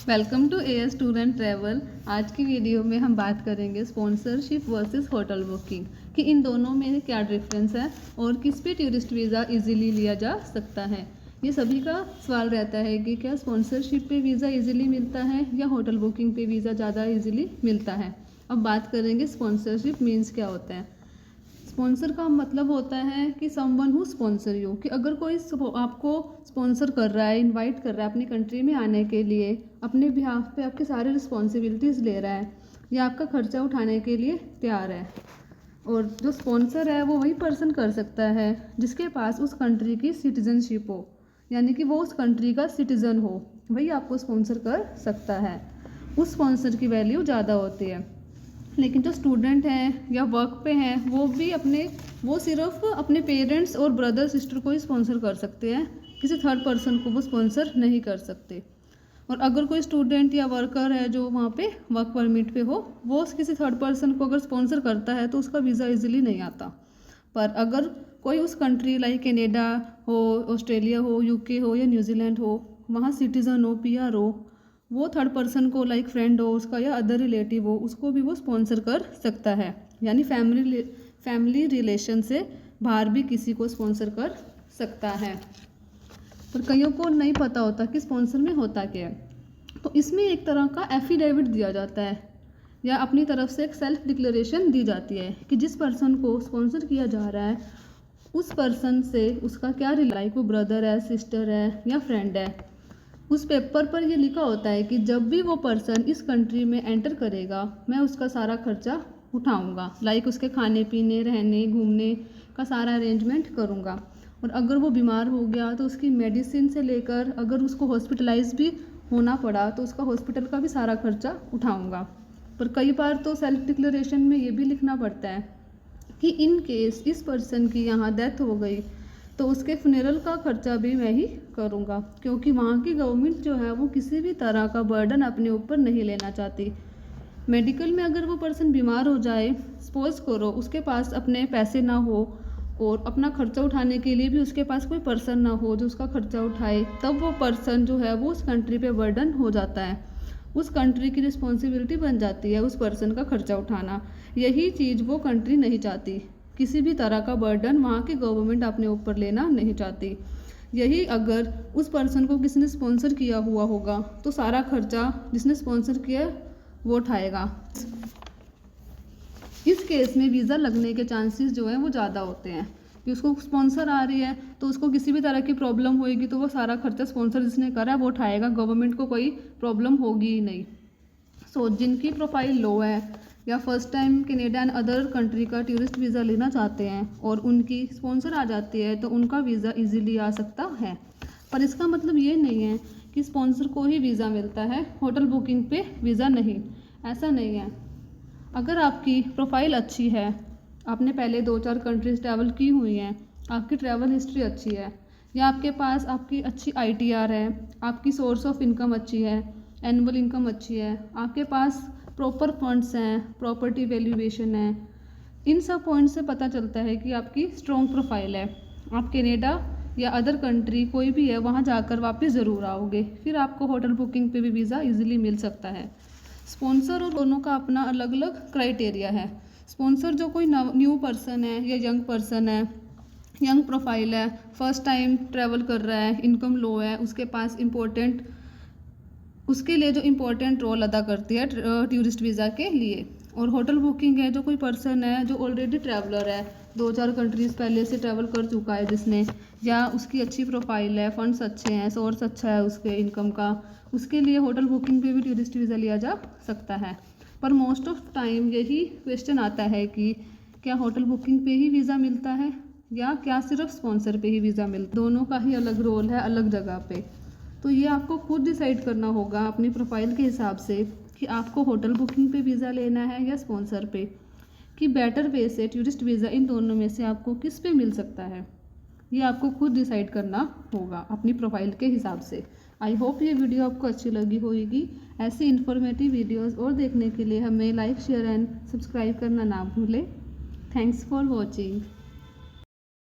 Welcome to AS tour and travel. आज की video में हम बात करेंगे स्पॉन्सरशिप वर्सेस होटल बुकिंग कि इन दोनों में क्या डिफरेंस है और किस पे टूरिस्ट वीज़ा इजीली लिया जा सकता है। ये सभी का सवाल रहता है कि क्या स्पॉन्सरशिप पे वीज़ा इजीली मिलता है या होटल बुकिंग पे वीज़ा ज़्यादा इजीली मिलता है। अब बात करेंगे स्पॉन्सरशिप मीन्स क्या होता है। स्पॉन्सर का मतलब होता है कि समवन हु स्पॉन्सर यू, कि अगर कोई आपको स्पॉन्सर कर रहा है, इनवाइट कर रहा है अपनी कंट्री में आने के लिए, अपने बिहाफ पे आपकी सारी रिस्पॉन्सिबिलिटीज़ ले रहा है या आपका खर्चा उठाने के लिए तैयार है। और जो स्पॉन्सर है वो वही पर्सन कर सकता है जिसके पास उस कंट्री की सिटीजनशिप हो, यानी कि वो उस कंट्री का सिटीज़न हो, वही आपको स्पॉन्सर कर सकता है। उस स्पॉन्सर की वैल्यू ज़्यादा होती है। लेकिन जो स्टूडेंट हैं या वर्क पे हैं वो सिर्फ अपने पेरेंट्स और ब्रदर सिस्टर को ही स्पॉन्सर कर सकते हैं, किसी थर्ड पर्सन को वो स्पॉन्सर नहीं कर सकते। और अगर कोई स्टूडेंट या वर्कर है जो वहाँ पे वर्क परमिट पे हो, वो किसी थर्ड पर्सन को अगर स्पॉन्सर करता है तो उसका वीज़ा इजीली नहीं आता। पर अगर कोई उस कंट्री लाइक कनाडा हो, ऑस्ट्रेलिया हो, यूके हो या न्यूजीलैंड हो, वहाँ सिटीज़न हो, पीआर हो, वो थर्ड पर्सन को लाइक फ्रेंड हो उसका या अदर रिलेटिव हो, उसको भी वो स्पॉन्सर कर सकता है। यानी फैमिली रिलेशन से बाहर भी किसी को स्पॉन्सर कर सकता है। पर कईयों को नहीं पता होता कि स्पॉन्सर में होता क्या है। तो इसमें एक तरह का एफिडेविट दिया जाता है या अपनी तरफ से एक सेल्फ डिक्लेरेशन दी जाती है कि जिस पर्सन को स्पॉन्सर किया जा रहा है उस पर्सन से उसका क्या लाइक वो ब्रदर है, सिस्टर है या फ्रेंड है। उस पेपर पर ये लिखा होता है कि जब भी वो पर्सन इस कंट्री में एंटर करेगा मैं उसका सारा खर्चा उठाऊंगा, लाइक उसके खाने पीने, रहने, घूमने का सारा अरेंजमेंट करूंगा। और अगर वो बीमार हो गया तो उसकी मेडिसिन से लेकर अगर उसको हॉस्पिटलाइज भी होना पड़ा तो उसका हॉस्पिटल का भी सारा खर्चा उठाऊंगा। पर कई बार तो सेल्फ डिक्लेरेशन में ये भी लिखना पड़ता है कि इन केस इस पर्सन की यहाँ डेथ हो गई तो उसके फ्यूनरल का खर्चा भी मैं ही करूँगा, क्योंकि वहाँ की गवर्नमेंट जो है वो किसी भी तरह का बर्डन अपने ऊपर नहीं लेना चाहती। मेडिकल में अगर वो पर्सन बीमार हो जाए, सपोज करो उसके पास अपने पैसे ना हो और अपना खर्चा उठाने के लिए भी उसके पास कोई पर्सन ना हो जो उसका खर्चा उठाए, तब वो पर्सन जो है वो उस कंट्री पे बर्डन हो जाता है। उस कंट्री की रिस्पॉन्सिबिलिटी बन जाती है उस पर्सन का खर्चा उठाना। यही चीज़ वो कंट्री नहीं चाहती, किसी भी तरह का बर्डन वहाँ की गवर्नमेंट अपने ऊपर लेना नहीं चाहती। यही अगर उस पर्सन को किसी ने स्पॉन्सर किया हुआ होगा तो सारा खर्चा जिसने स्पॉन्सर किया वो उठाएगा। इस केस में वीज़ा लगने के चांसेस जो है वो ज़्यादा होते हैं कि उसको स्पॉन्सर आ रही है तो उसको किसी भी तरह की प्रॉब्लम होएगी तो वो सारा खर्चा स्पॉन्सर जिसने करा है वो उठाएगा, गवर्नमेंट को कोई प्रॉब्लम होगी ही नहीं। सो जिनकी प्रोफाइल लो है या first time Canada and other country का टूरिस्ट वीज़ा लेना चाहते हैं और उनकी स्पॉन्सर आ जाती है तो उनका वीज़ा इजीली आ सकता है। पर इसका मतलब ये नहीं है कि स्पॉन्सर को ही वीज़ा मिलता है, होटल बुकिंग पे वीज़ा नहीं, ऐसा नहीं है। अगर आपकी प्रोफाइल अच्छी है, आपने पहले 2-4 कंट्रीज ट्रैवल की हुई हैं, आपकी ट्रैवल हिस्ट्री अच्छी है या आपके पास आपकी अच्छी ITR है, आपकी सोर्स ऑफ इनकम अच्छी है, एनुअल इनकम अच्छी है, आपके पास प्रॉपर फंड्स हैं, प्रॉपर्टी वैल्यूएशन है, इन सब पॉइंट से पता चलता है कि आपकी स्ट्रॉन्ग प्रोफाइल है। आप कनाडा या अदर कंट्री कोई भी है वहाँ जाकर वापस ज़रूर आओगे, फिर आपको होटल बुकिंग पे भी वीज़ा इजीली मिल सकता है। स्पॉन्सर और दोनों का अपना अलग अलग क्राइटेरिया है। स्पॉन्सर जो कोई न्यू पर्सन है या यंग पर्सन है, यंग प्रोफाइल है, फर्स्ट टाइम ट्रैवल कर रहा है, इनकम लो है, उसके लिए जो इम्पोर्टेंट रोल अदा करती है टूरिस्ट वीज़ा के लिए। और होटल बुकिंग है जो कोई पर्सन है जो ऑलरेडी ट्रैवलर है, 2-4 कंट्रीज़ पहले से ट्रैवल कर चुका है जिसने, या उसकी अच्छी प्रोफाइल है, फंड्स अच्छे हैं, सोर्स अच्छा है उसके इनकम का, उसके लिए होटल बुकिंग पे भी टूरिस्ट वीज़ा लिया जा सकता है। पर मोस्ट ऑफ टाइम यही क्वेश्चन आता है कि क्या होटल बुकिंग पे ही वीज़ा मिलता है या क्या सिर्फ स्पॉन्सर पे ही वीज़ा मिलता है। दोनों का ही अलग रोल है अलग जगह पे। तो ये आपको खुद डिसाइड करना होगा अपनी प्रोफाइल के हिसाब से कि आपको होटल बुकिंग पे वीज़ा लेना है या स्पॉन्सर पे, कि बेटर वे से टूरिस्ट वीज़ा इन दोनों में से आपको किस पे मिल सकता है। ये आपको खुद डिसाइड करना होगा अपनी प्रोफाइल के हिसाब से। आई होप ये वीडियो आपको अच्छी लगी होगी। ऐसे इन्फॉर्मेटिव वीडियोस और देखने के लिए हमें लाइक, शेयर एंड सब्सक्राइब करना ना भूलें। Thanks for watching.